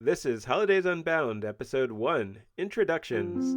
This is Holidays Unbound, Episode 1, Introductions.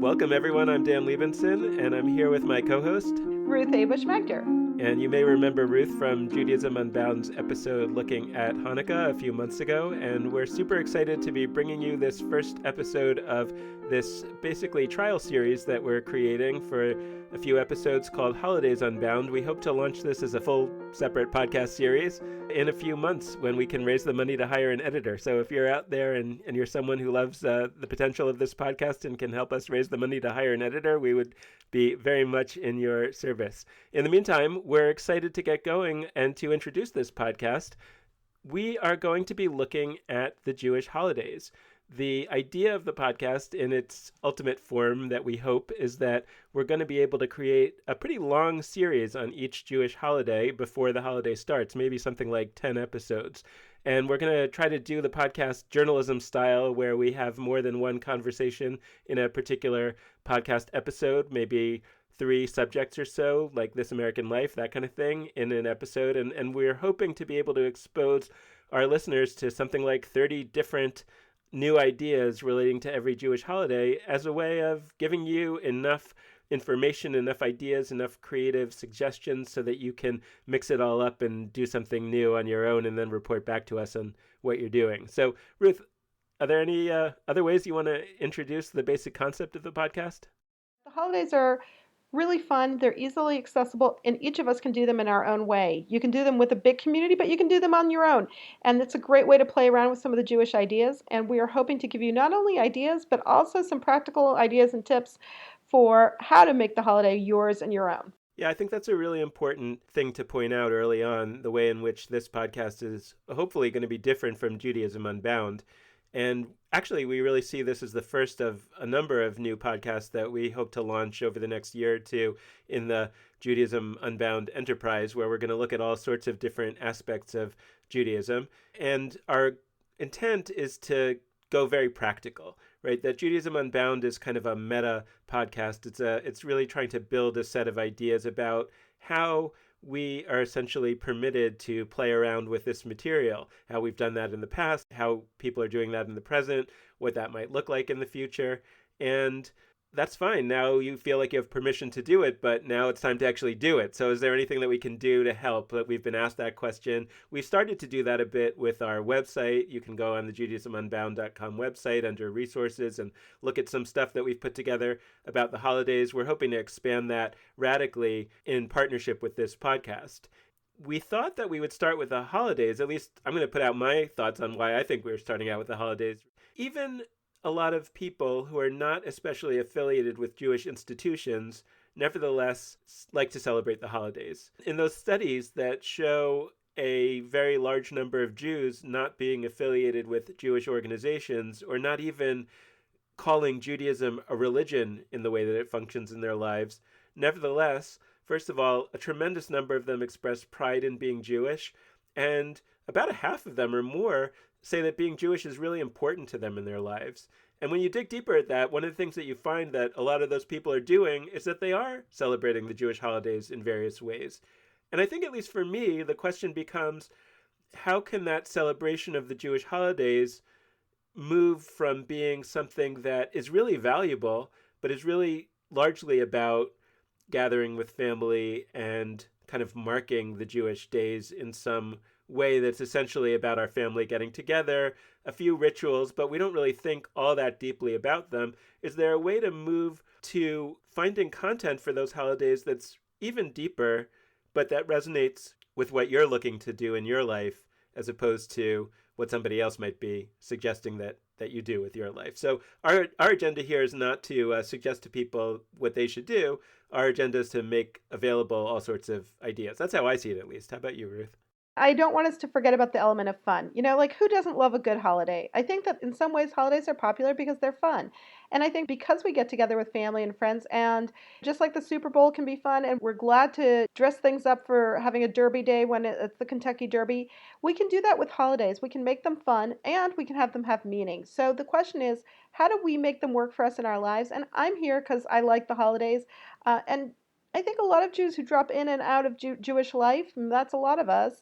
Welcome everyone, I'm Dan Libenson, and I'm here with my co-host, Ruth Abusch-Magder. And you may remember Ruth from Judaism Unbound's episode looking at Hanukkah a few months ago, and we're super excited to be bringing you this first episode of this basically trial series that we're creating for a few episodes called Holidays Unbound. We hope to launch this as a full separate podcast series in a few months when we can raise the money to hire an editor. So if you're out there and you're someone who loves the potential of this podcast and can help us raise the money to hire an editor, we would be very much in your service. In the meantime, we're excited to get going and to introduce this podcast. We are going to be looking at the Jewish holidays. The idea of the podcast in its ultimate form that we hope is that we're going to be able to create a pretty long series on each Jewish holiday before the holiday starts, maybe something like 10 episodes. And we're going to try to do the podcast journalism style where we have more than one conversation in a particular podcast episode, maybe 3 subjects or so, like This American Life, that kind of thing, in an episode. And we're hoping to be able to expose our listeners to something like 30 different new ideas relating to every Jewish holiday as a way of giving you enough information, enough ideas, enough creative suggestions so that you can mix it all up and do something new on your own and then report back to us on what you're doing. So, Ruth, are there any other ways you want to introduce the basic concept of the podcast? The holidays are really fun. They're easily accessible, and each of us can do them in our own way. You can do them with a big community, but you can do them on your own. And it's a great way to play around with some of the Jewish ideas. And we are hoping to give you not only ideas, but also some practical ideas and tips for how to make the holiday yours and your own. Yeah, I think that's a really important thing to point out early on, the way in which this podcast is hopefully going to be different from Judaism Unbound. And actually, we really see this as the first of a number of new podcasts that we hope to launch over the next year or two in the Judaism Unbound enterprise, where we're going to look at all sorts of different aspects of Judaism. And our intent is to go very practical, right? That Judaism Unbound is kind of a meta podcast. It's really trying to build a set of ideas about how we are essentially permitted to play around with this material, how we've done that in the past, how people are doing that in the present, what that might look like in the future. And that's fine. Now you feel like you have permission to do it, but now it's time to actually do it. So is there anything that we can do to help? We've been asked that question. We've started to do that a bit with our website. You can go on the JudaismUnbound.com website under resources and look at some stuff that we've put together about the holidays. We're hoping to expand that radically in partnership with this podcast. We thought that we would start with the holidays. At least I'm going to put out my thoughts on why I think we're starting out with the holidays. Even a lot of people who are not especially affiliated with Jewish institutions nevertheless like to celebrate the holidays. In those studies that show a very large number of Jews not being affiliated with Jewish organizations or not even calling Judaism a religion in the way that it functions in their lives, nevertheless, first of all, a tremendous number of them express pride in being Jewish, and about a half of them or more say that being Jewish is really important to them in their lives. And when you dig deeper at that, one of the things that you find that a lot of those people are doing is that they are celebrating the Jewish holidays in various ways. And I think, at least for me, the question becomes, how can that celebration of the Jewish holidays move from being something that is really valuable, but is really largely about gathering with family and kind of marking the Jewish days in some way that's essentially about our family getting together, a few rituals, but we don't really think all that deeply about them. Is there a way to move to finding content for those holidays that's even deeper, but that resonates with what you're looking to do in your life, as opposed to what somebody else might be suggesting that you do with your life? So our agenda here is not to suggest to people what they should do. Our agenda is to make available all sorts of ideas. That's how I see it, at least. How about you, Ruth? I don't want us to forget about the element of fun. Like who doesn't love a good holiday? I think that in some ways holidays are popular because they're fun. And I think because we get together with family and friends, and just like the Super Bowl can be fun, and we're glad to dress things up for having a Derby day when it's the Kentucky Derby, we can do that with holidays. We can make them fun and we can have them have meaning. So the question is, how do we make them work for us in our lives? And I'm here because I like the holidays. And I think a lot of Jews who drop in and out of Jewish life, and that's a lot of us,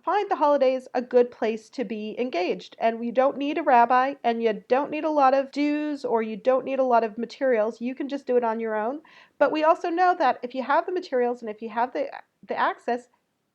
find the holidays a good place to be engaged. And you don't need a rabbi, and you don't need a lot of dues, or you don't need a lot of materials. You can just do it on your own. But we also know that if you have the materials and if you have the access,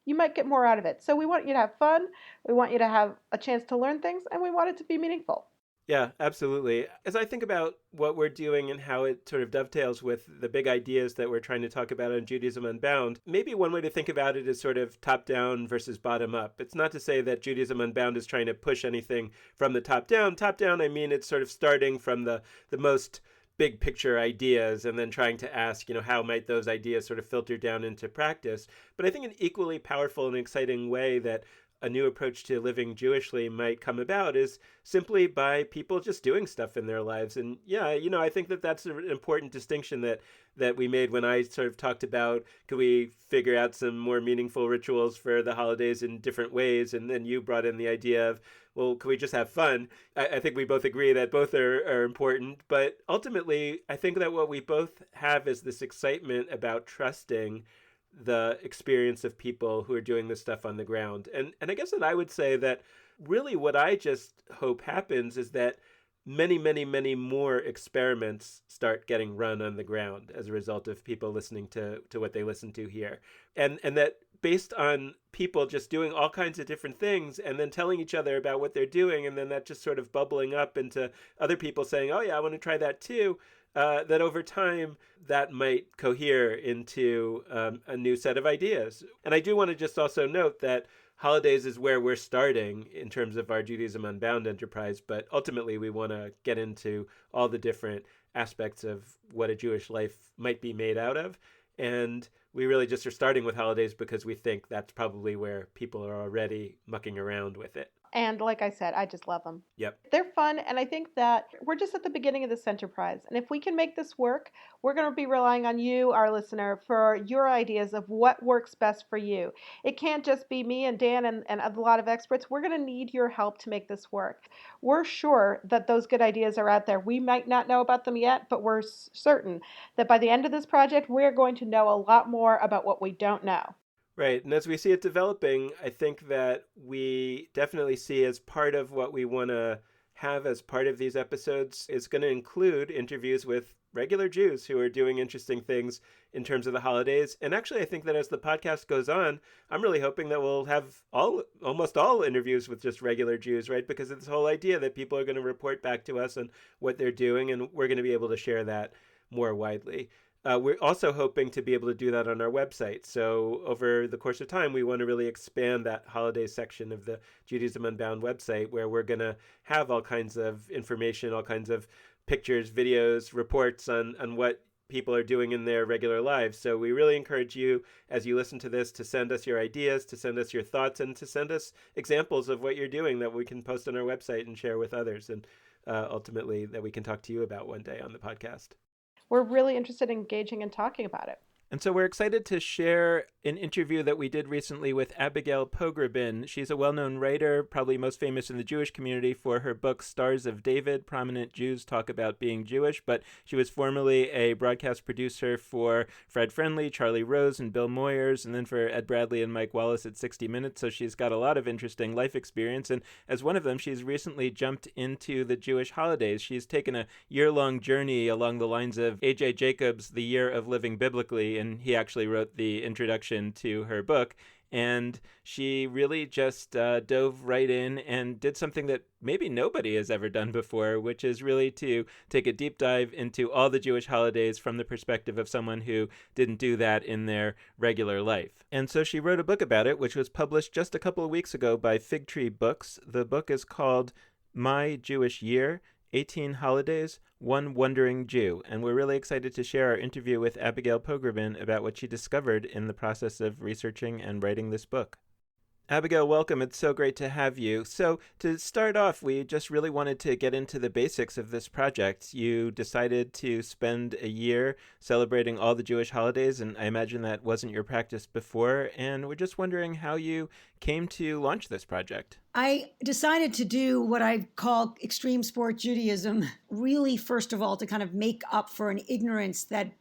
you might get more out of it. So we want you to have fun. We want you to have a chance to learn things, and we want it to be meaningful. Yeah, absolutely. As I think about what we're doing and how it sort of dovetails with the big ideas that we're trying to talk about on Judaism Unbound, maybe one way to think about it is sort of top down versus bottom up. It's not to say that Judaism Unbound is trying to push anything from the top down. Top down, I mean, it's sort of starting from the most big picture ideas and then trying to ask, how might those ideas sort of filter down into practice. But I think an equally powerful and exciting way that a new approach to living Jewishly might come about is simply by people just doing stuff in their lives. And yeah, I think that that's an important distinction that we made when I sort of talked about, could we figure out some more meaningful rituals for the holidays in different ways? And then you brought in the idea of, well, can we just have fun? I think we both agree that both are important. But ultimately, I think that what we both have is this excitement about trusting the experience of people who are doing this stuff on the ground. And I guess that I would say that really what I just hope happens is that many, many, many more experiments start getting run on the ground as a result of people listening to what they listen to here. And that based on people just doing all kinds of different things and then telling each other about what they're doing, and then that just sort of bubbling up into other people saying, oh yeah, I want to try that too. That over time, that might cohere into a new set of ideas. And I do want to just also note that holidays is where we're starting in terms of our Judaism Unbound enterprise, but ultimately we want to get into all the different aspects of what a Jewish life might be made out of. And we really just are starting with holidays because we think that's probably where people are already mucking around with it. And like I said, I just love them. Yep. They're fun, and I think that we're just at the beginning of this enterprise. And if we can make this work, we're going to be relying on you, our listener, for your ideas of what works best for you. It can't just be me and Dan and a lot of experts. We're going to need your help to make this work. We're sure that those good ideas are out there. We might not know about them yet, but we're certain that by the end of this project, we're going to know a lot more about what we don't know. Right. And as we see it developing, I think that we definitely see as part of what we want to have as part of these episodes is going to include interviews with regular Jews who are doing interesting things in terms of the holidays. And actually, I think that as the podcast goes on, I'm really hoping that we'll have almost all interviews with just regular Jews, right? Because of this whole idea that people are going to report back to us on what they're doing, and we're going to be able to share that more widely. We're also hoping to be able to do that on our website. So over the course of time, we want to really expand that holiday section of the Judaism Unbound website, where we're going to have all kinds of information, all kinds of pictures, videos, reports on what people are doing in their regular lives. So we really encourage you, as you listen to this, to send us your ideas, to send us your thoughts, and to send us examples of what you're doing that we can post on our website and share with others, and ultimately that we can talk to you about one day on the podcast. We're really interested in engaging and talking about it. And so we're excited to share an interview that we did recently with Abigail Pogrebin. She's a well-known writer, probably most famous in the Jewish community for her book Stars of David, Prominent Jews Talk About Being Jewish, but she was formerly a broadcast producer for Fred Friendly, Charlie Rose, and Bill Moyers, and then for Ed Bradley and Mike Wallace at 60 Minutes, so she's got a lot of interesting life experience, and as one of them, she's recently jumped into the Jewish holidays. She's taken a year-long journey along the lines of A.J. Jacobs' The Year of Living Biblically, and he actually wrote the introduction to her book. And she really just dove right in and did something that maybe nobody has ever done before, which is really to take a deep dive into all the Jewish holidays from the perspective of someone who didn't do that in their regular life. And so she wrote a book about it, which was published just a couple of weeks ago by Fig Tree Books. The book is called My Jewish Year, 18 Holidays, One Wandering Jew. And we're really excited to share our interview with Abigail Pogrebin about what she discovered in the process of researching and writing this book. Abigail, welcome. It's so great to have you. So to start off, we just really wanted to get into the basics of this project. You decided to spend a year celebrating all the Jewish holidays, and I imagine that wasn't your practice before. And we're just wondering how you came to launch this project. I decided to do what I call extreme sport Judaism, really, first of all, to kind of make up for an ignorance that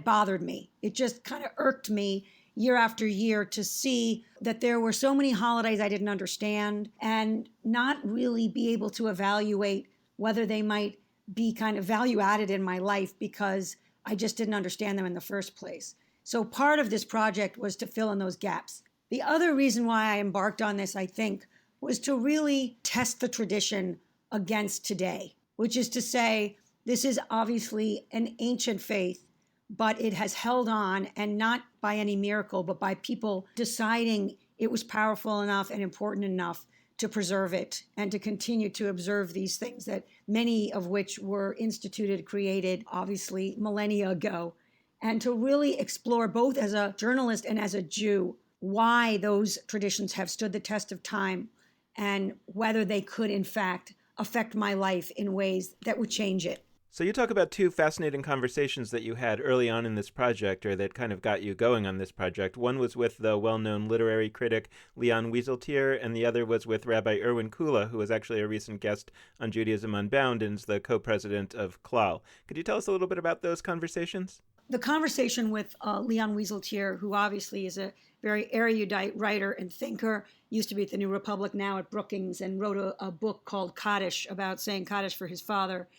bothered me. It just kind of irked me year after year to see that there were so many holidays I didn't understand and not really be able to evaluate whether they might be kind of value added in my life because I just didn't understand them in the first place. So part of this project was to fill in those gaps. The other reason why I embarked on this, I think, was to really test the tradition against today, which is to say, this is obviously an ancient faith, but it has held on, and not by any miracle, but by people deciding it was powerful enough and important enough to preserve it and to continue to observe these things, that many of which were instituted, created, obviously, millennia ago, and to really explore, both as a journalist and as a Jew, why those traditions have stood the test of time and whether they could, in fact, affect my life in ways that would change it. So you talk about two fascinating conversations that you had early on in this project, or that kind of got you going on this project. One was with the well-known literary critic Leon Wieseltier, and the other was with Rabbi Erwin Kula, who was actually a recent guest on Judaism Unbound and is the co-president of Klal. Could you tell us a little bit about those conversations? The conversation with Leon Wieseltier, who obviously is a very erudite writer and thinker, used to be at the New Republic, now at Brookings, and wrote a book called Kaddish, about saying Kaddish for his father.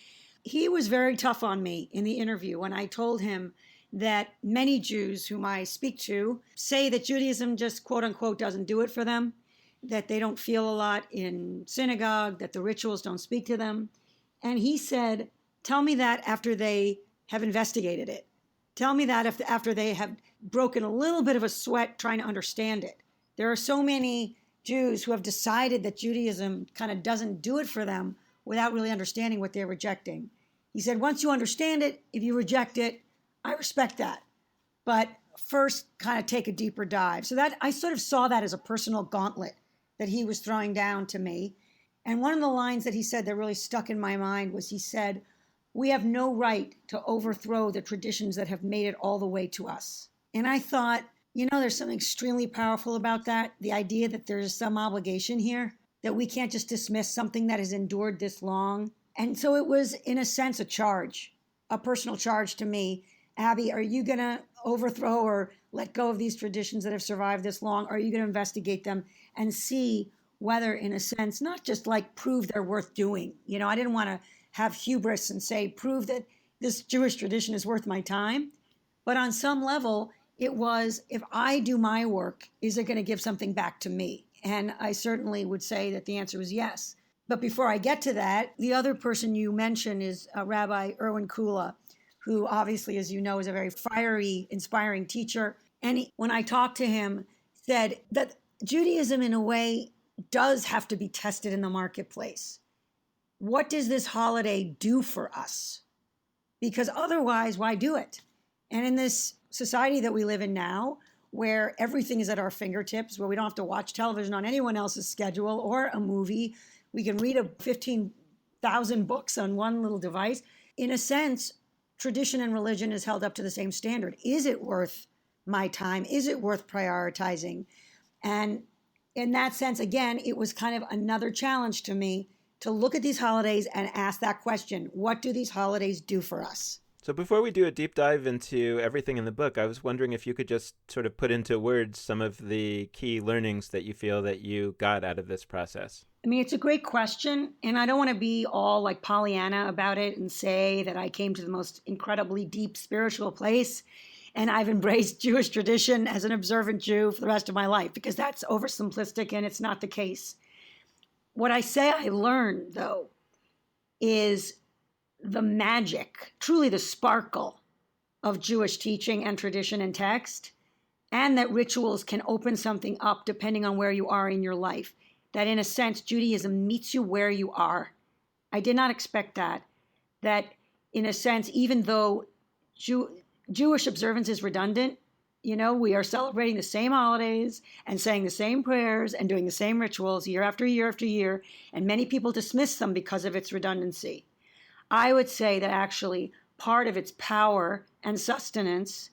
He was very tough on me in the interview when I told him that many Jews whom I speak to say that Judaism just, quote unquote, doesn't do it for them, that they don't feel a lot in synagogue, that the rituals don't speak to them. And he said, tell me that after they have investigated it. Tell me that after they have broken a little bit of a sweat trying to understand it. There are so many Jews who have decided that Judaism kind of doesn't do it for them without really understanding what they're rejecting. He said, once you understand it, if you reject it, I respect that. But first, kind of take a deeper dive. So that I sort of saw that as a personal gauntlet that he was throwing down to me. And one of the lines that he said that really stuck in my mind was, he said, we have no right to overthrow the traditions that have made it all the way to us. And I thought, there's something extremely powerful about that. The idea that there's some obligation here, that we can't just dismiss something that has endured this long. And so it was, in a sense, a charge, a personal charge to me. Abby, are you going to overthrow or let go of these traditions that have survived this long? Are you going to investigate them and see whether, in a sense, not just like prove they're worth doing? I didn't want to have hubris and say, prove that this Jewish tradition is worth my time. But on some level, it was, if I do my work, is it going to give something back to me? And I certainly would say that the answer was yes. But before I get to that, the other person you mentioned is Rabbi Erwin Kula, who obviously, as you know, is a very fiery, inspiring teacher. And when I talked to him, said that Judaism, in a way, does have to be tested in the marketplace. What does this holiday do for us? Because otherwise, why do it? And in this society that we live in now, where everything is at our fingertips, where we don't have to watch television on anyone else's schedule or a movie, we can read 15,000 books on one little device. In a sense, tradition and religion is held up to the same standard. Is it worth my time? Is it worth prioritizing? And in that sense, again, it was kind of another challenge to me to look at these holidays and ask that question. What do these holidays do for us? So before we do a deep dive into everything in the book, I was wondering if you could just sort of put into words some of the key learnings that you feel that you got out of this process. I mean, it's a great question, and I don't want to be all like Pollyanna about it and say that I came to the most incredibly deep spiritual place and I've embraced Jewish tradition as an observant Jew for the rest of my life, because that's oversimplistic and it's not the case. What I say I learned, though, is the magic, truly the sparkle of Jewish teaching and tradition and text, and that rituals can open something up depending on where you are in your life. That in a sense, Judaism meets you where you are. I did not expect that. That in a sense, even though Jewish observance is redundant, we are celebrating the same holidays and saying the same prayers and doing the same rituals year after year after year, and many people dismiss them because of its redundancy. I would say that actually part of its power and sustenance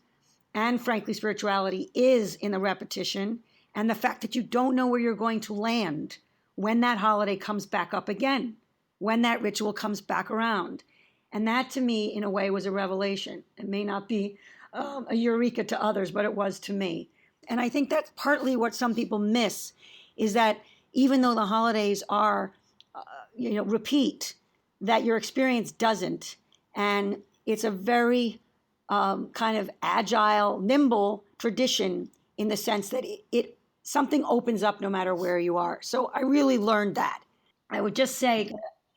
and, frankly, spirituality is in the repetition and the fact that you don't know where you're going to land when that holiday comes back up again, when that ritual comes back around. And that, to me, in a way, was a revelation. It may not be a eureka to others, but it was to me. And I think that's partly what some people miss, is that even though the holidays are, repeat, that your experience doesn't. And it's a very kind of agile, nimble tradition in the sense that it something opens up no matter where you are. So I really learned that. I would just say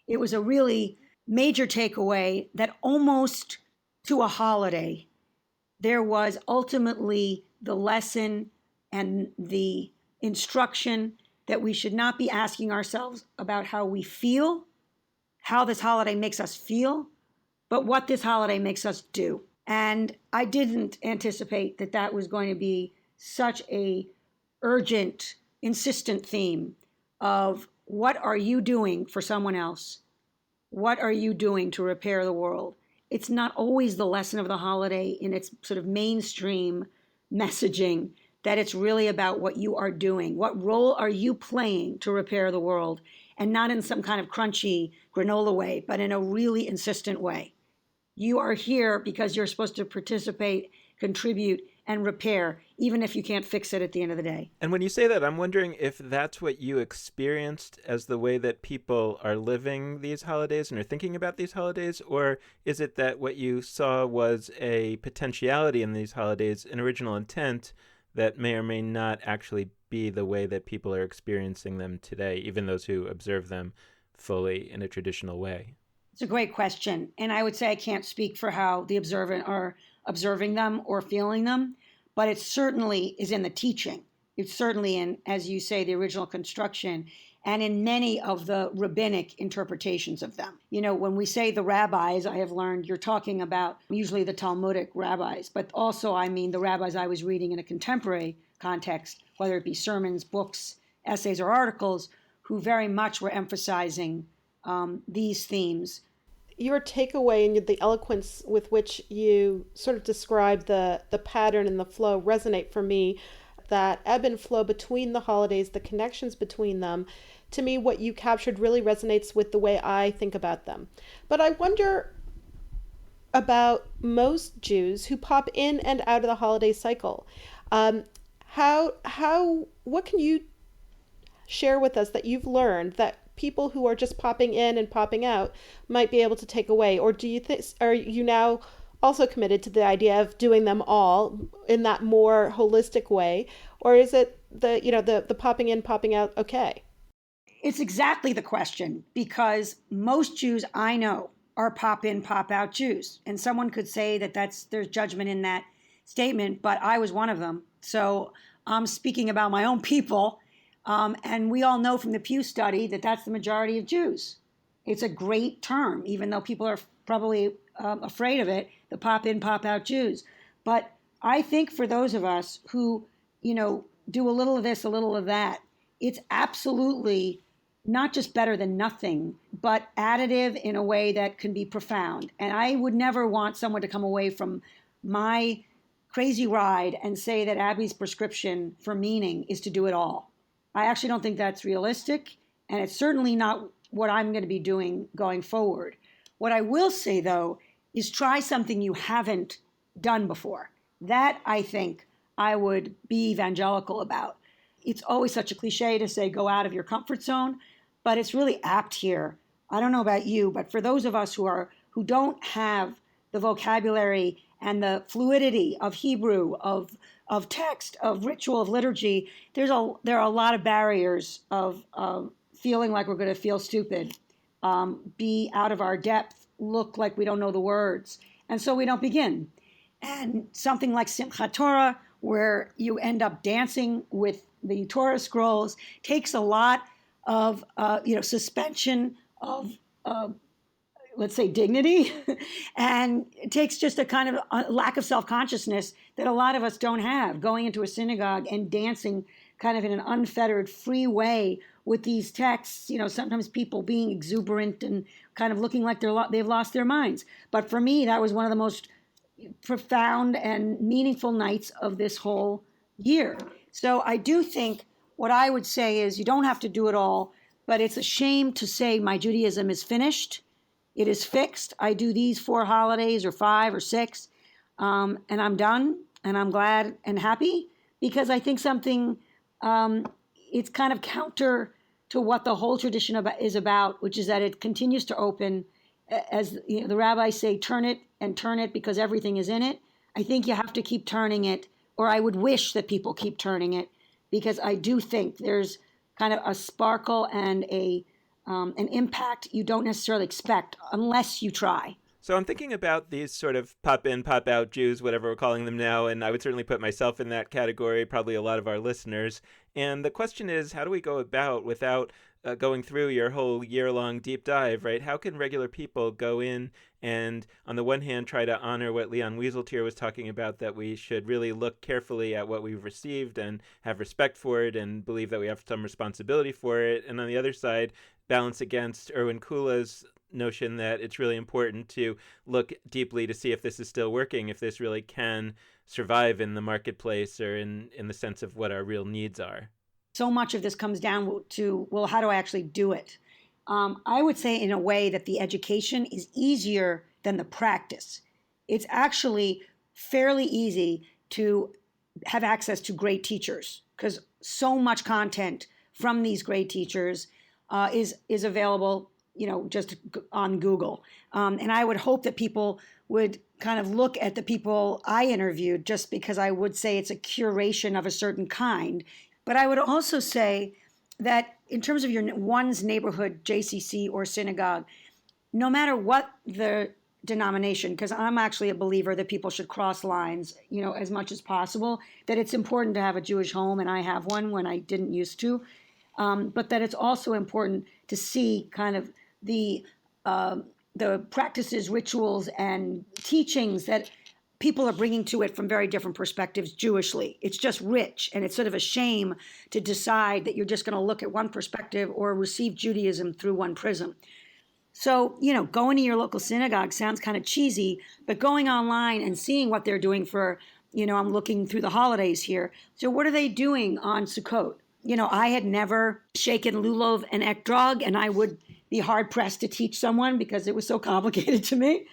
it was a really major takeaway that almost to a holiday, there was ultimately the lesson and the instruction that we should not be asking ourselves about how we feel, how this holiday makes us feel, but what this holiday makes us do. And I didn't anticipate that that was going to be such a urgent, insistent theme of what are you doing for someone else? What are you doing to repair the world? It's not always the lesson of the holiday in its sort of mainstream messaging that it's really about what you are doing. What role are you playing to repair the world? And not in some kind of crunchy granola way, but in a really insistent way. You are here because you're supposed to participate, contribute, and repair, even if you can't fix it at the end of the day. And when you say that, I'm wondering if that's what you experienced as the way that people are living these holidays and are thinking about these holidays, or is it that what you saw was a potentiality in these holidays, an original intent that may or may not actually be the way that people are experiencing them today, even those who observe them fully in a traditional way? It's a great question. And I would say I can't speak for how the observant are observing them or feeling them, but it certainly is in the teaching. It's certainly in, as you say, the original construction, and in many of the rabbinic interpretations of them. You know, when we say the rabbis, I have learned you're talking about usually the Talmudic rabbis, but also I mean the rabbis I was reading in a contemporary context, whether it be sermons, books, essays, or articles, who very much were emphasizing these themes. Your takeaway and the eloquence with which you sort of describe the pattern and the flow resonate for me. That ebb and flow between the holidays, the connections between them, to me, what you captured really resonates with the way I think about them. But I wonder about most Jews who pop in and out of the holiday cycle. What can you share with us that you've learned that people who are just popping in and popping out might be able to take away? Or do you think, are you now also committed to the idea of doing them all in that more holistic way? Or is it the popping in, popping out okay? It's exactly the question, because most Jews I know are pop in, pop out Jews. And someone could say that there's judgment in that statement, but I was one of them. So I'm speaking about my own people. And we all know from the Pew study that that's the majority of Jews. It's a great term, even though people are probably afraid of it, the pop in, pop out Jews. But I think for those of us who, do a little of this, a little of that, it's absolutely not just better than nothing, but additive in a way that can be profound. And I would never want someone to come away from my crazy ride and say that Abby's prescription for meaning is to do it all. I actually don't think that's realistic, and it's certainly not what I'm going to be doing going forward. What I will say, though, is try something you haven't done before. That, I think, I would be evangelical about. It's always such a cliche to say go out of your comfort zone, but it's really apt here. I don't know about you, but for those of us who don't have the vocabulary and the fluidity of Hebrew, of text, of ritual, of liturgy, there are a lot of barriers of feeling like we're going to feel stupid, be out of our depth, look like we don't know the words, and so we don't begin. And something like Simchat Torah, where you end up dancing with the Torah scrolls, takes a lot of suspension of let's say dignity, and it takes just a kind of a lack of self-consciousness that a lot of us don't have, going into a synagogue and dancing kind of in an unfettered, free way with these texts, sometimes people being exuberant and kind of looking like they've lost their minds. But for me, that was one of the most profound and meaningful nights of this whole year. So I do think what I would say is you don't have to do it all, but it's a shame to say my Judaism is finished. It is fixed. I do these 4 holidays or 5 or 6, and I'm done, and I'm glad and happy. because I think it's kind of counter to what the whole tradition is about, which is that it continues to open. As the rabbis say, turn it and turn it because everything is in it. I think you have to keep turning it, or I would wish that people keep turning it, because I do think there's kind of a sparkle and an impact you don't necessarily expect unless you try. So I'm thinking about these sort of pop in, pop out Jews, whatever we're calling them now, and I would certainly put myself in that category, probably a lot of our listeners. And the question is, how do we go about without going through your whole year-long deep dive, right? How can regular people go in and, on the one hand, try to honor what Leon Wieseltier was talking about, that we should really look carefully at what we've received and have respect for it and believe that we have some responsibility for it, and on the other side, balance against Erwin Kula's notion that it's really important to look deeply to see if this is still working, if this really can survive in the marketplace or in the sense of what our real needs are. So much of this comes down to, well, how do I actually do it? I would say in a way that the education is easier than the practice. It's actually fairly easy to have access to great teachers because so much content from these great teachers is available, just on Google. And I would hope that people would kind of look at the people I interviewed, just because I would say it's a curation of a certain kind. But I would also say that in terms of your one's neighborhood JCC or synagogue, no matter what the denomination, because I'm actually a believer that people should cross lines, as much as possible, that it's important to have a Jewish home, and I have one when I didn't used to, but that it's also important to see kind of the practices, rituals, and teachings that people are bringing to it from very different perspectives Jewishly. It's just rich, and it's sort of a shame to decide that you're just going to look at one perspective or receive Judaism through one prism. So, going to your local synagogue sounds kind of cheesy, but going online and seeing what they're doing for, I'm looking through the holidays here. So what are they doing on Sukkot? I had never shaken lulav and ekdrog, and I would be hard-pressed to teach someone because it was so complicated to me.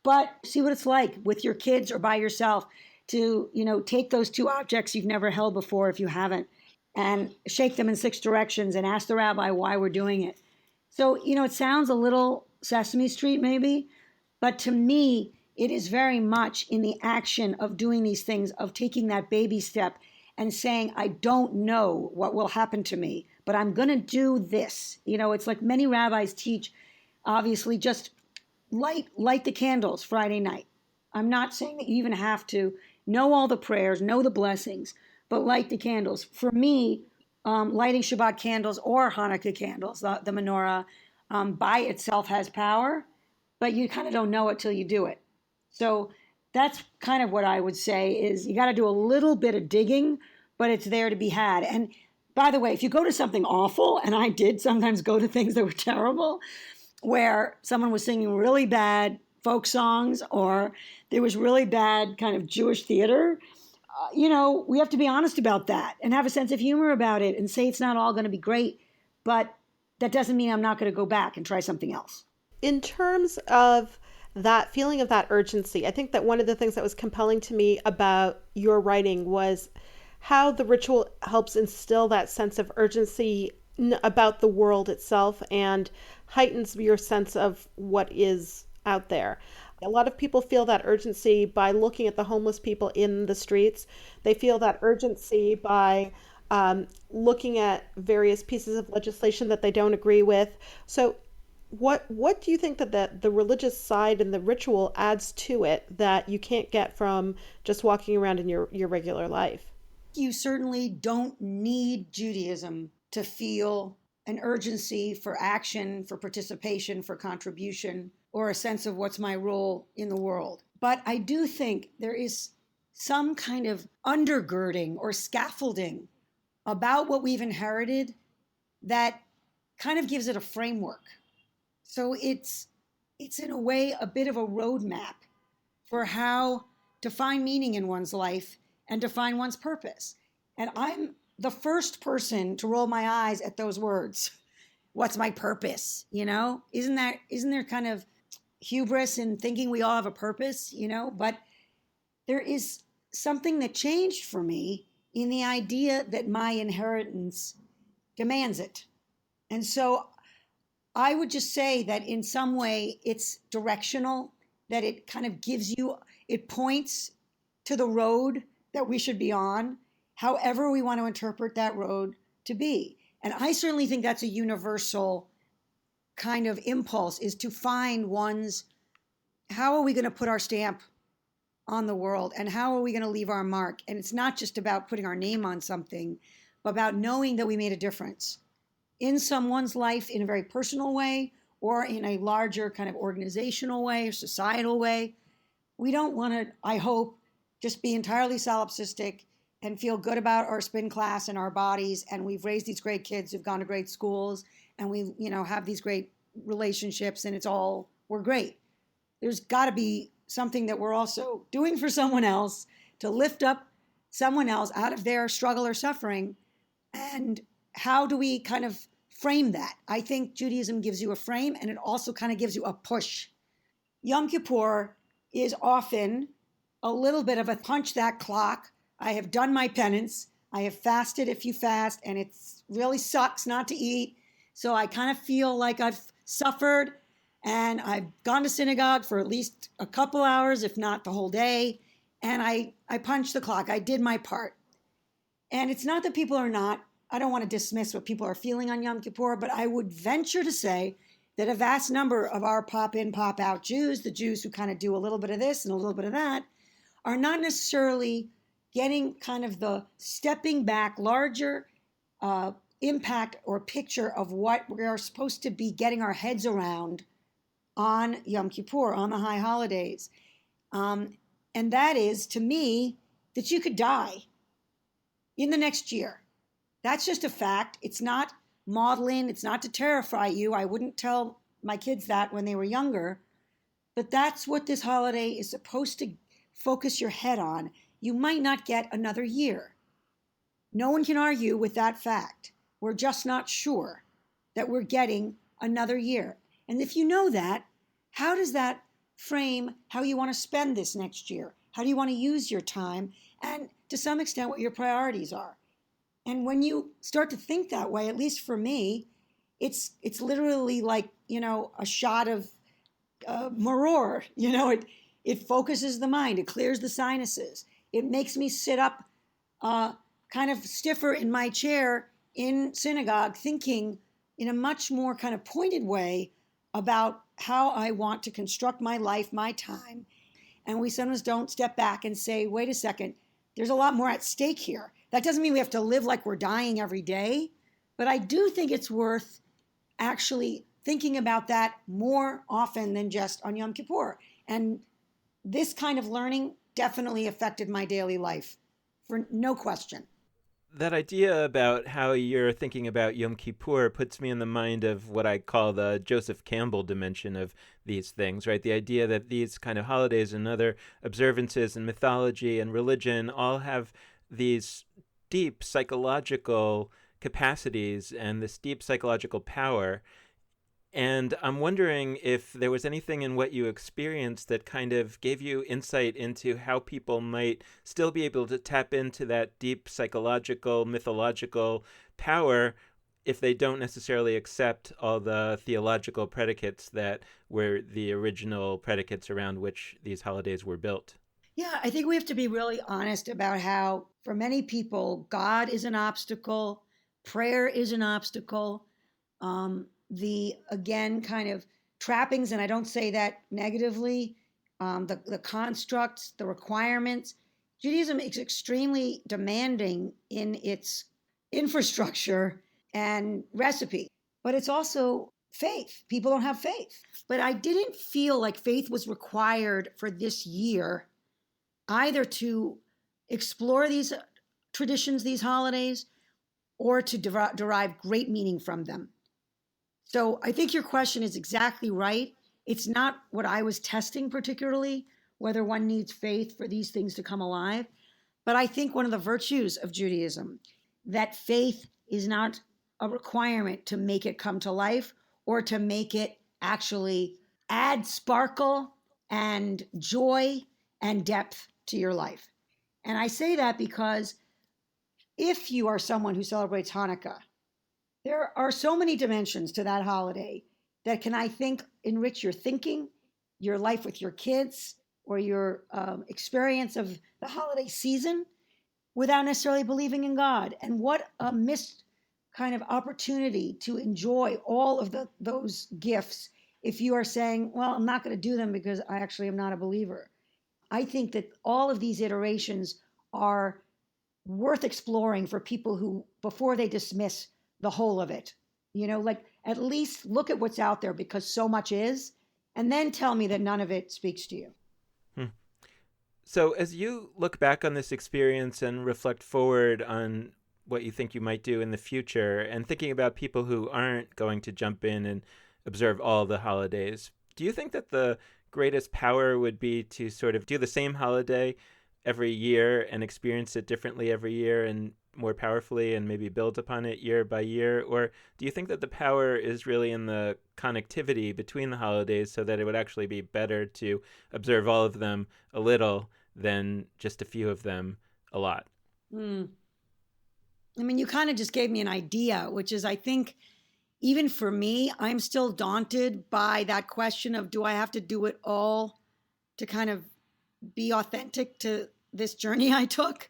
But see what it's like with your kids or by yourself to, take those two objects you've never held before, if you haven't, and shake them in 6 directions and ask the rabbi why we're doing it. So, it sounds a little Sesame Street maybe, but to me, it is very much in the action of doing these things, of taking that baby step and saying, I don't know what will happen to me, but I'm going to do this. It's like many rabbis teach, obviously, just light the candles Friday night. I'm not saying that you even have to know all the prayers, know the blessings, but light the candles. For me, lighting Shabbat candles or Hanukkah candles, the menorah, by itself has power, but you kind of don't know it till you do it. So that's kind of what I would say is you got to do a little bit of digging, but it's there to be had. And by the way, if you go to something awful, and I did sometimes go to things that were terrible, where someone was singing really bad folk songs or there was really bad kind of Jewish theater, we have to be honest about that and have a sense of humor about it and say it's not all going to be great, but that doesn't mean I'm not going to go back and try something else. In terms of that feeling of that urgency, I think that one of the things that was compelling to me about your writing was how the ritual helps instill that sense of urgency about the world itself and heightens your sense of what is out there. A lot of people feel that urgency by looking at the homeless people in the streets. They feel that urgency by looking at various pieces of legislation that they don't agree with. So what do you think that the religious side and the ritual adds to it that you can't get from just walking around in your regular life? You certainly don't need Judaism to feel an urgency for action, for participation, for contribution, or a sense of what's my role in the world. But I do think there is some kind of undergirding or scaffolding about what we've inherited that kind of gives it a framework. So it's in a way a bit of a roadmap for how to find meaning in one's life and to find one's purpose. And I'm the first person to roll my eyes at those words. What's my purpose? Isn't there kind of hubris in thinking we all have a purpose? But there is something that changed for me in the idea that my inheritance demands it. And so I would just say that in some way it's directional, that it kind of gives you, it points to the road that we should be on, however we want to interpret that road to be. And I certainly think that's a universal kind of impulse, is to find one's, how are we going to put our stamp on the world, and how are we going to leave our mark? And it's not just about putting our name on something, but about knowing that we made a difference in someone's life in a very personal way, or in a larger kind of organizational way or societal way. We don't want to, I hope, just be entirely solipsistic and feel good about our spin class and our bodies, and we've raised these great kids who've gone to great schools, and we, have these great relationships, and we're great. There's got to be something that we're also doing for someone else to lift up someone else out of their struggle or suffering. And how do we kind of frame that? I think Judaism gives you a frame, and it also kind of gives you a push. Yom Kippur is often a little bit of a punch that clock. I have done my penance. I have fasted if you fast, and it really sucks not to eat. So I kind of feel like I've suffered, and I've gone to synagogue for at least a couple hours, if not the whole day. And I punched the clock. I did my part. And it's not that people are not, I don't want to dismiss what people are feeling on Yom Kippur, but I would venture to say that a vast number of our pop-in, pop-out Jews, the Jews who kind of do a little bit of this and a little bit of that, are not necessarily getting kind of the stepping back, larger impact or picture of what we are supposed to be getting our heads around on Yom Kippur, on the high holidays. And that is, to me, that you could die in the next year. That's just a fact. It's not maudlin. It's not to terrify you. I wouldn't tell my kids that when they were younger. But that's what this holiday is supposed to focus your head on. You might not get another year. No one can argue with that fact. We're just not sure that we're getting another year. And if you know that, how does that frame how you want to spend this next year? How do you want to use your time? And to some extent, what your priorities are. And when you start to think that way, at least for me, it's literally like, a shot of maror. It focuses the mind. It clears the sinuses. It makes me sit up kind of stiffer in my chair in synagogue, thinking in a much more kind of pointed way about how I want to construct my life, my time. And we sometimes don't step back and say, wait a second, there's a lot more at stake here. That doesn't mean we have to live like we're dying every day, but I do think it's worth actually thinking about that more often than just on Yom Kippur. And this kind of learning definitely affected my daily life, for no question. That idea about how you're thinking about Yom Kippur puts me in the mind of what I call the Joseph Campbell dimension of these things, right? The idea that these kind of holidays and other observances and mythology and religion all have these deep psychological capacities and this deep psychological power. And I'm wondering if there was anything in what you experienced that kind of gave you insight into how people might still be able to tap into that deep psychological, mythological power if they don't necessarily accept all the theological predicates that were the original predicates around which these holidays were built. Yeah, I think we have to be really honest about how, for many people, God is an obstacle, prayer is an obstacle. The, again, kind of trappings, and I don't say that negatively, the constructs, the requirements. Judaism is extremely demanding in its infrastructure and recipe, but it's also faith. People don't have faith. But I didn't feel like faith was required for this year, either to explore these traditions, these holidays, or to derive great meaning from them. So I think your question is exactly right. It's not what I was testing particularly, whether one needs faith for these things to come alive. But I think one of the virtues of Judaism, that faith is not a requirement to make it come to life or to make it actually add sparkle and joy and depth to your life. And I say that because if you are someone who celebrates Hanukkah, there are so many dimensions to that holiday that can, I think, enrich your thinking, your life with your kids, or your experience of the holiday season without necessarily believing in God. And what a missed kind of opportunity to enjoy all of those gifts if you are saying, well, I'm not going to do them because I actually am not a believer. I think that all of these iterations are worth exploring for people who, before they dismiss the whole of it, like at least look at what's out there because so much is, and then tell me that none of it speaks to you. So as you look back on this experience and reflect forward on what you think you might do in the future, and thinking about people who aren't going to jump in and observe all the holidays, do you think that the greatest power would be to sort of do the same holiday every year and experience it differently every year and more powerfully and maybe build upon it year by year? Or do you think that the power is really in the connectivity between the holidays so that it would actually be better to observe all of them a little than just a few of them a lot? I mean, you kind of just gave me an idea, which is, I think, even for me, I'm still daunted by that question of, do I have to do it all to kind of be authentic to this journey I took?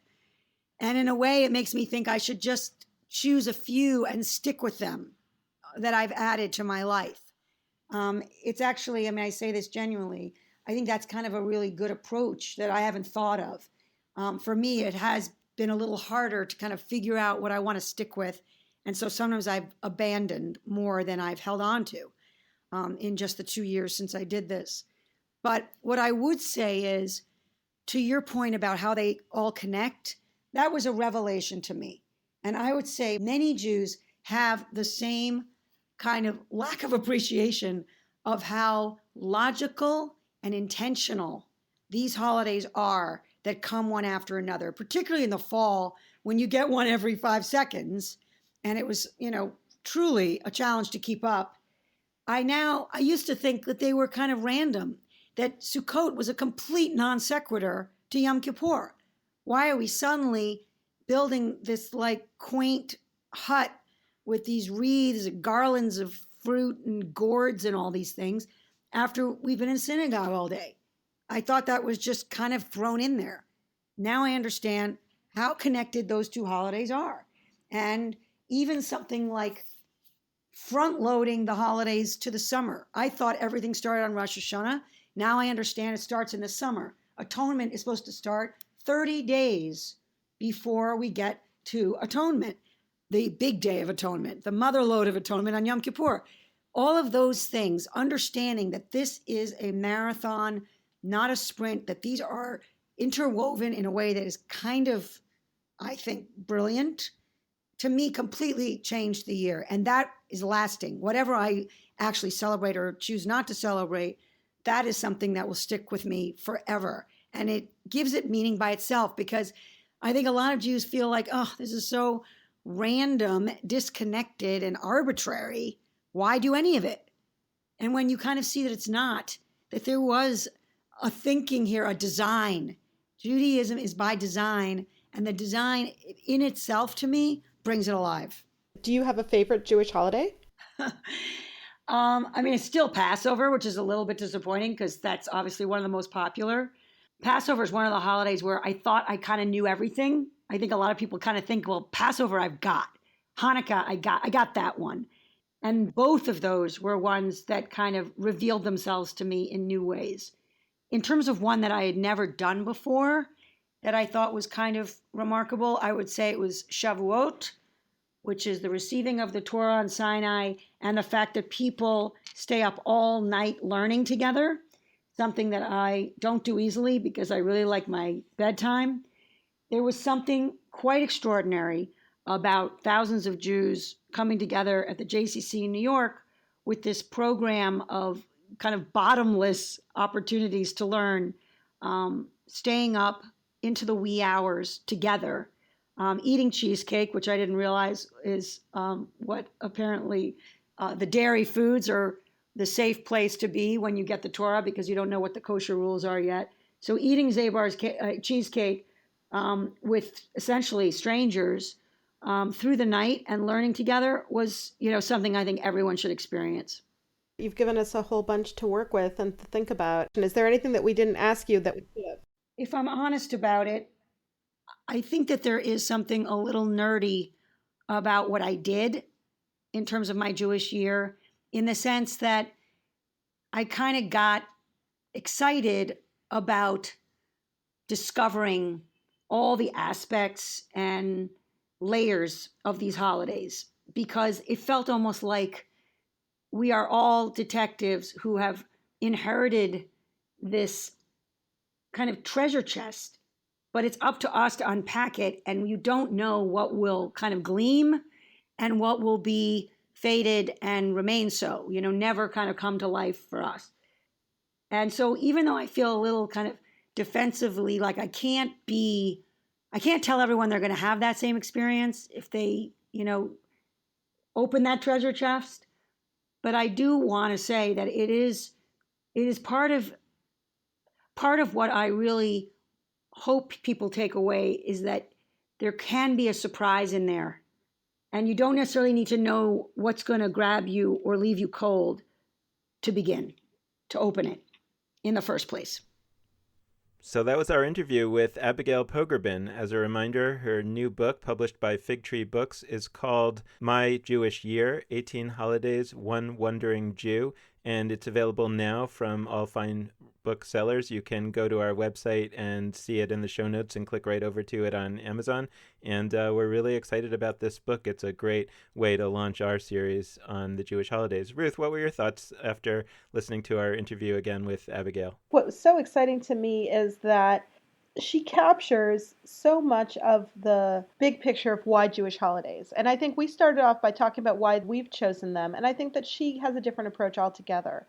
And in a way, it makes me think I should just choose a few and stick with them that I've added to my life. It's actually, I mean, I say this genuinely, I think that's kind of a really good approach that I haven't thought of. For me, it has been a little harder to kind of figure out what I want to stick with. And so sometimes I've abandoned more than I've held on to in just the 2 years since I did this. But what I would say is, to your point about how they all connect, that was a revelation to me. And I would say many Jews have the same kind of lack of appreciation of how logical and intentional these holidays are that come one after another, particularly in the fall when you get one every 5 seconds. And it was, truly a challenge to keep up. I used to think that they were kind of random, that Sukkot was a complete non sequitur to Yom Kippur. Why are we suddenly building this like quaint hut with these wreaths, garlands of fruit and gourds and all these things after we've been in synagogue all day? I thought that was just kind of thrown in there. Now I understand how connected those two holidays are. And even something like front loading the holidays to the summer. I thought everything started on Rosh Hashanah. Now I understand it starts in the summer. Atonement is supposed to start 30 days before we get to Atonement, the big day of Atonement, the mother lode of Atonement on Yom Kippur. All of those things, understanding that this is a marathon, not a sprint, that these are interwoven in a way that is kind of, I think, brilliant, to me, completely changed the year. And that is lasting. Whatever I actually celebrate or choose not to celebrate, that is something that will stick with me forever. And it gives it meaning by itself, because I think a lot of Jews feel like, oh, this is so random, disconnected, and arbitrary. Why do any of it? And when you kind of see that it's not, that there was a thinking here, a design. Judaism is by design, and the design in itself, to me, brings it alive. Do you have a favorite Jewish holiday? I mean, it's still Passover, which is a little bit disappointing because that's obviously one of the most popular. Passover is one of the holidays where I thought I kind of knew everything. I think a lot of people kind of think, well, Passover I've got. Hanukkah, I got that one. And both of those were ones that kind of revealed themselves to me in new ways. In terms of one that I had never done before, that I thought was kind of remarkable, I would say it was Shavuot, which is the receiving of the Torah on Sinai and the fact that people stay up all night learning together, something that I don't do easily because I really like my bedtime. There was something quite extraordinary about thousands of Jews coming together at the JCC in New York with this program of kind of bottomless opportunities to learn, staying up into the wee hours together, eating cheesecake, which I didn't realize is what apparently the dairy foods are the safe place to be when you get the Torah, because you don't know what the kosher rules are yet. So eating Zabar's cheesecake with essentially strangers through the night and learning together was, something I think everyone should experience. You've given us a whole bunch to work with and to think about. And is there anything that we didn't ask you that we could have? If I'm honest about it, I think that there is something a little nerdy about what I did in terms of my Jewish year, in the sense that I kind of got excited about discovering all the aspects and layers of these holidays, because it felt almost like we are all detectives who have inherited this kind of treasure chest, but it's up to us to unpack it, and you don't know what will kind of gleam and what will be faded and remain so, never kind of come to life for us. And so even though I feel a little kind of defensively like I can't tell everyone they're going to have that same experience if they, open that treasure chest, but I do want to say that it is part of what I really hope people take away, is that there can be a surprise in there. And you don't necessarily need to know what's going to grab you or leave you cold to begin, to open it in the first place. So that was our interview with Abigail Pogrebin. As a reminder, her new book, published by Fig Tree Books, is called My Jewish Year, 18 Holidays, One Wandering Jew, and it's available now from all fine booksellers. You can go to our website and see it in the show notes and click right over to it on Amazon. And we're really excited about this book. It's a great way to launch our series on the Jewish holidays. Ruth, what were your thoughts after listening to our interview again with Abigail? What was so exciting to me is that she captures so much of the big picture of why Jewish holidays. And I think we started off by talking about why we've chosen them. And I think that she has a different approach altogether.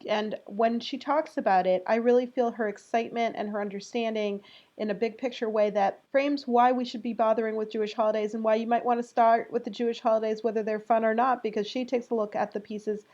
And when she talks about it, I really feel her excitement and her understanding in a big picture way that frames why we should be bothering with Jewish holidays and why you might want to start with the Jewish holidays, whether they're fun or not, because she takes a look at the pieces,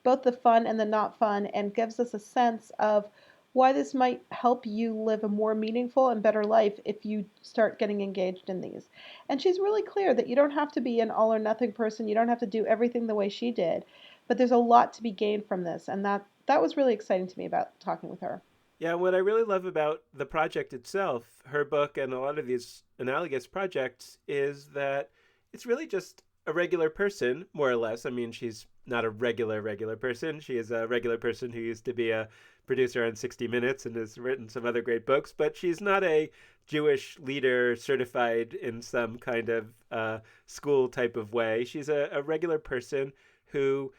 both the fun and the not fun, and gives us a sense of why this might help you live a more meaningful and better life if you start getting engaged in these. And she's really clear that you don't have to be an all or nothing person. You don't have to do everything the way she did. But there's a lot to be gained from this. And that was really exciting to me about talking with her. Yeah, what I really love about the project itself, her book and a lot of these analogous projects, is that it's really just a regular person, more or less. I mean, she's not a regular person. She is a regular person who used to be a producer on 60 Minutes and has written some other great books, but she's not a Jewish leader certified in some kind of school type of way. She's a regular person who,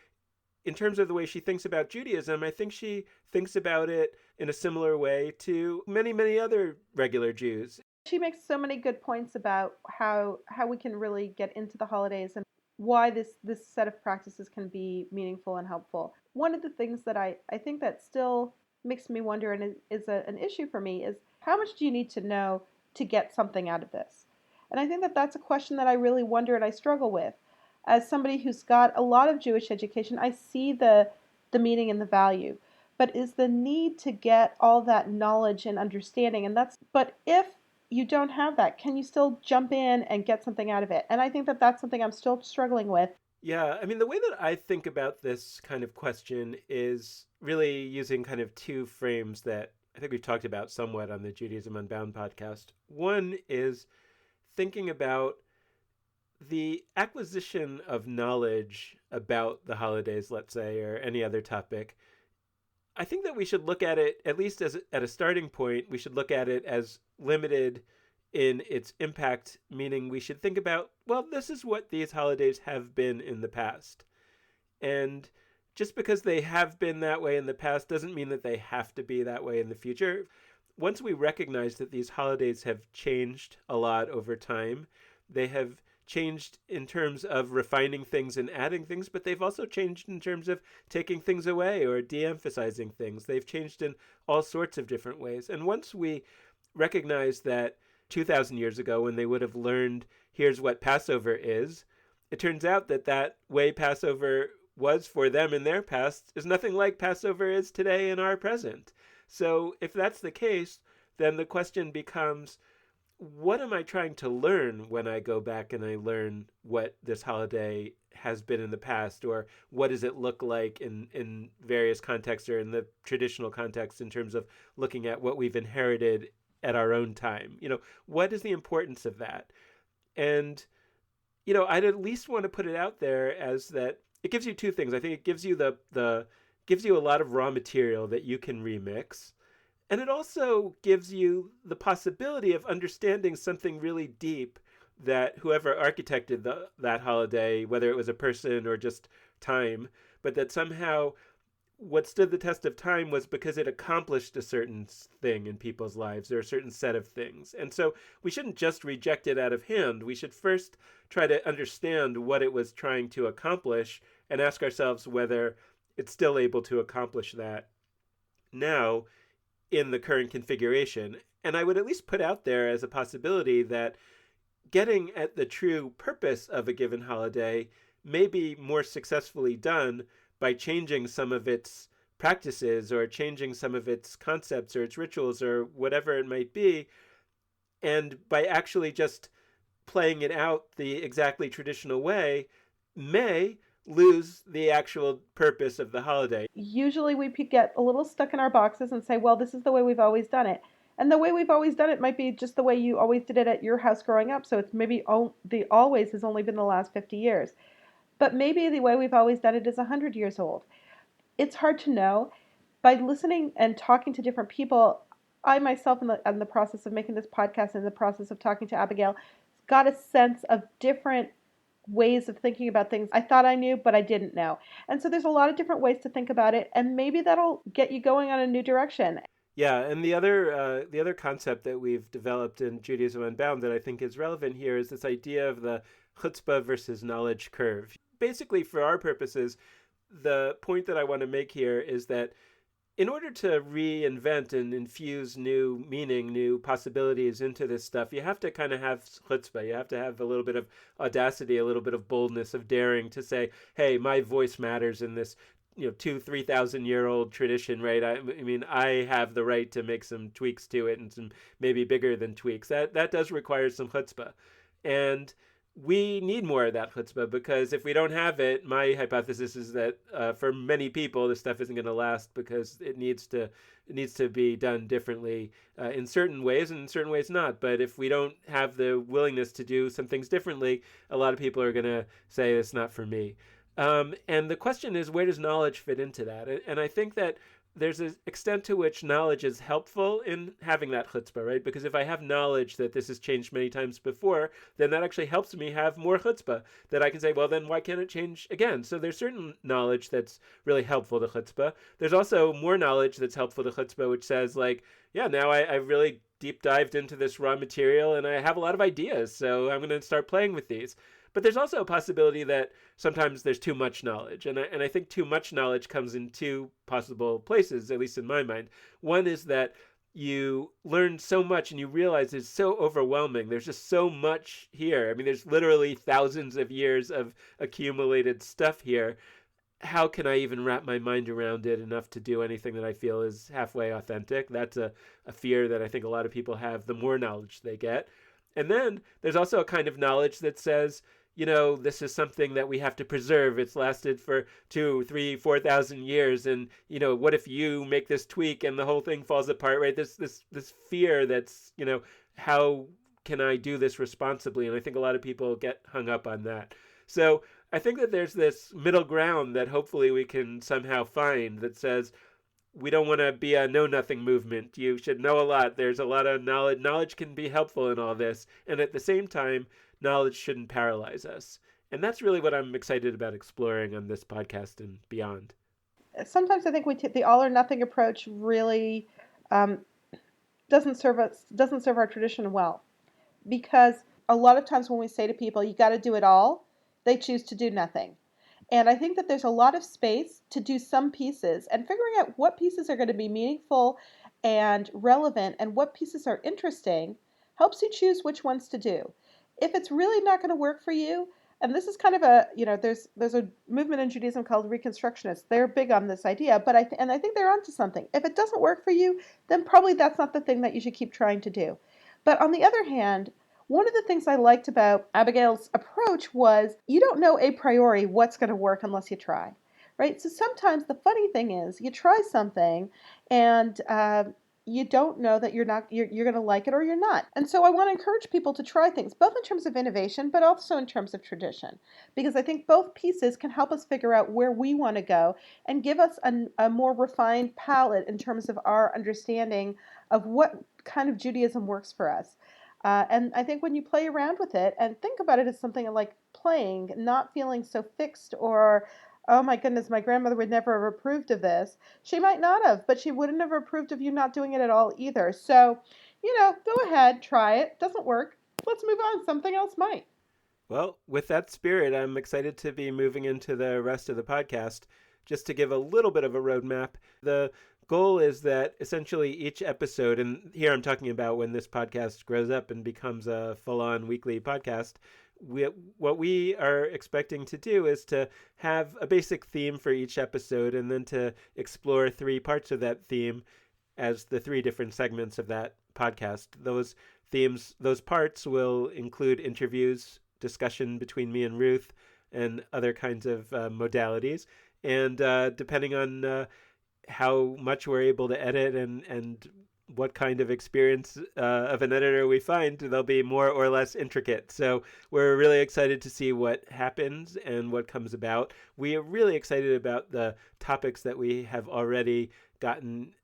in terms of the way she thinks about Judaism, I think she thinks about it in a similar way to many, many other regular Jews. She makes so many good points about how we can really get into the holidays and why this set of practices can be meaningful and helpful. One of the things that I think that still makes me wonder and is an issue for me is how much do you need to know to get something out of this? And I think that that's a question that I really wonder and I struggle with. As somebody who's got a lot of Jewish education, I see the meaning and the value. But is the need to get all that knowledge and understanding, but if you don't have that, can you still jump in and get something out of it? And I think that that's something I'm still struggling with. Yeah, I mean, the way that I think about this kind of question is really using kind of two frames that I think we've talked about somewhat on the Judaism Unbound podcast. One is thinking about the acquisition of knowledge about the holidays, let's say, or any other topic. I think that we should look at it, at least at a starting point, we should look at it as limited in its impact, meaning we should think about, well, this is what these holidays have been in the past. And just because they have been that way in the past doesn't mean that they have to be that way in the future. Once we recognize that these holidays have changed a lot over time, they have changed in terms of refining things and adding things, but they've also changed in terms of taking things away or de-emphasizing things. They've changed in all sorts of different ways. And once we recognize that 2,000 years ago, when they would have learned, here's what Passover is, it turns out that that way Passover was for them in their past is nothing like Passover is today in our present. So if that's the case, then the question becomes, what am I trying to learn when I go back and I learn what this holiday has been in the past, or what does it look like in various contexts or in the traditional context in terms of looking at what we've inherited at our own time? What is the importance of that? And, I'd at least want to put it out there as that it gives you two things. I think it gives you gives you a lot of raw material that you can remix. And it also gives you the possibility of understanding something really deep that whoever architected that holiday, whether it was a person or just time, but that somehow what stood the test of time was because it accomplished a certain thing in people's lives, or a certain set of things. And so we shouldn't just reject it out of hand. We should first try to understand what it was trying to accomplish and ask ourselves whether it's still able to accomplish that now in the current configuration. And I would at least put out there as a possibility that getting at the true purpose of a given holiday may be more successfully done by changing some of its practices, or changing some of its concepts or its rituals or whatever it might be, and by actually just playing it out the exactly traditional way may lose the actual purpose of the holiday. Usually we get a little stuck in our boxes and say, well, this is the way we've always done it. And the way we've always done it might be just the way you always did it at your house growing up. So it's maybe the always has only been the last 50 years. But maybe the way we've always done it is 100 years old. It's hard to know. By listening and talking to different people, I myself, in the process of making this podcast, in the process of talking to Abigail, got a sense of different ways of thinking about things I thought I knew, but I didn't know. And so there's a lot of different ways to think about it, and maybe that'll get you going on a new direction. Yeah, and the other concept that we've developed in Judaism Unbound that I think is relevant here is this idea of the chutzpah versus knowledge curve. Basically, for our purposes, the point that I want to make here is that in order to reinvent and infuse new meaning, new possibilities into this stuff, you have to kind of have chutzpah. You have to have a little bit of audacity, a little bit of boldness, of daring to say, hey, my voice matters in this 2,000-3,000-year-old tradition, right? I mean, I have the right to make some tweaks to it, and some maybe bigger than tweaks. That does require some chutzpah. And we need more of that chutzpah, because if we don't have it, my hypothesis is that for many people, this stuff isn't going to last, because it needs to be done differently in certain ways, and in certain ways not. But if we don't have the willingness to do some things differently, a lot of people are going to say it's not for me. And the question is, where does knowledge fit into that? And I think that there's an extent to which knowledge is helpful in having that chutzpah, right? Because if I have knowledge that this has changed many times before, then that actually helps me have more chutzpah, that I can say, well, then why can't it change again? So there's certain knowledge that's really helpful to chutzpah. There's also more knowledge that's helpful to chutzpah, which says, like, yeah, now I've really deep dived into this raw material and I have a lot of ideas, so I'm going to start playing with these. But there's also a possibility that sometimes there's too much knowledge. And I think too much knowledge comes in two possible places, at least in my mind. One is that you learn so much and you realize it's so overwhelming. There's just so much here. I mean, there's literally thousands of years of accumulated stuff here. How can I even wrap my mind around it enough to do anything that I feel is halfway authentic? That's a fear that I think a lot of people have the more knowledge they get. And then there's also a kind of knowledge that says, this is something that we have to preserve. It's lasted for 2,000, 3,000, 4,000 years. And, what if you make this tweak and the whole thing falls apart, right? This fear that's, how can I do this responsibly? And I think a lot of people get hung up on that. So I think that there's this middle ground that hopefully we can somehow find that says, we don't want to be a know-nothing movement. You should know a lot. There's a lot of knowledge. Knowledge can be helpful in all this. And at the same time, knowledge shouldn't paralyze us. And that's really what I'm excited about exploring on this podcast and beyond. Sometimes I think the all or nothing approach really doesn't serve our tradition well, because a lot of times when we say to people, you got to do it all, they choose to do nothing. And I think that there's a lot of space to do some pieces, and figuring out what pieces are going to be meaningful and relevant and what pieces are interesting helps you choose which ones to do. If it's really not going to work for you, and this is kind of there's a movement in Judaism called Reconstructionists. They're big on this idea, but I think they're onto something. If it doesn't work for you, then probably that's not the thing that you should keep trying to do. But on the other hand, one of the things I liked about Abigail's approach was you don't know a priori what's going to work unless you try, right? So sometimes the funny thing is you try something and you don't know that you're going to like it or you're not. And so I want to encourage people to try things, both in terms of innovation, but also in terms of tradition, because I think both pieces can help us figure out where we want to go and give us a more refined palette in terms of our understanding of what kind of Judaism works for us. And I think when you play around with it and think about it as something like playing, not feeling so fixed or, oh my goodness, my grandmother would never have approved of this. She might not have, but she wouldn't have approved of you not doing it at all either. So, go ahead, try it. Doesn't work. Let's move on. Something else might. Well, with that spirit, I'm excited to be moving into the rest of the podcast. Just to give a little bit of a roadmap, the goal is that essentially each episode, and here I'm talking about when this podcast grows up and becomes a full-on weekly podcast, what we are expecting to do is to have a basic theme for each episode and then to explore 3 parts of that theme as the 3 different segments of that podcast. Those themes, those parts will include interviews, discussion between me and Ruth, and other kinds of modalities. And depending on how much we're able to edit and what kind of experience of an editor we find, they'll be more or less intricate. So we're really excited to see what happens and what comes about. We are really excited about the topics that we have already gotten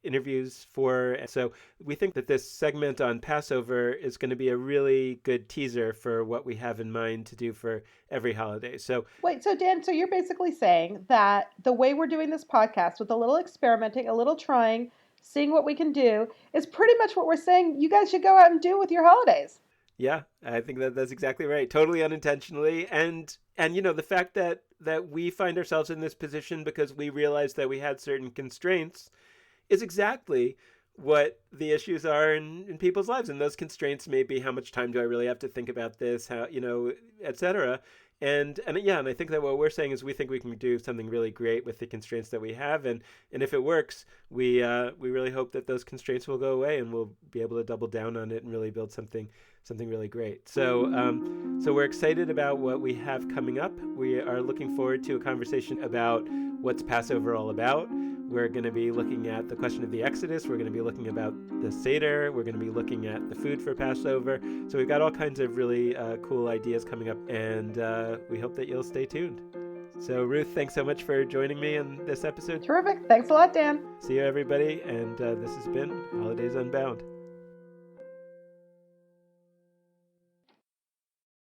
interviews for. So we think that this segment on Passover is going to be a really good teaser for what we have in mind to do for every holiday. So wait, so Dan, so you're basically saying that the way we're doing this podcast with a little experimenting, a little trying, seeing what we can do is pretty much what we're saying you guys should go out and do with your holidays. Yeah, I think that's exactly right. Totally unintentionally. And the fact that we find ourselves in this position because we realized that we had certain constraints is exactly what the issues are in people's lives. And those constraints may be how much time do I really have to think about this, how, et cetera. And I think that what we're saying is we think we can do something really great with the constraints that we have, and if it works, we really hope that those constraints will go away and we'll be able to double down on it and really build something really great. So we're excited about what we have coming up. We are looking forward to a conversation about what's Passover all about. We're going to be looking at the question of the Exodus. We're going to be looking about the Seder. We're going to be looking at the food for Passover. So we've got all kinds of really cool ideas coming up, and we hope that you'll stay tuned. So Ruth, thanks so much for joining me in this episode. Terrific. Thanks a lot, Dan. See you, everybody. And this has been Holidays Unbound.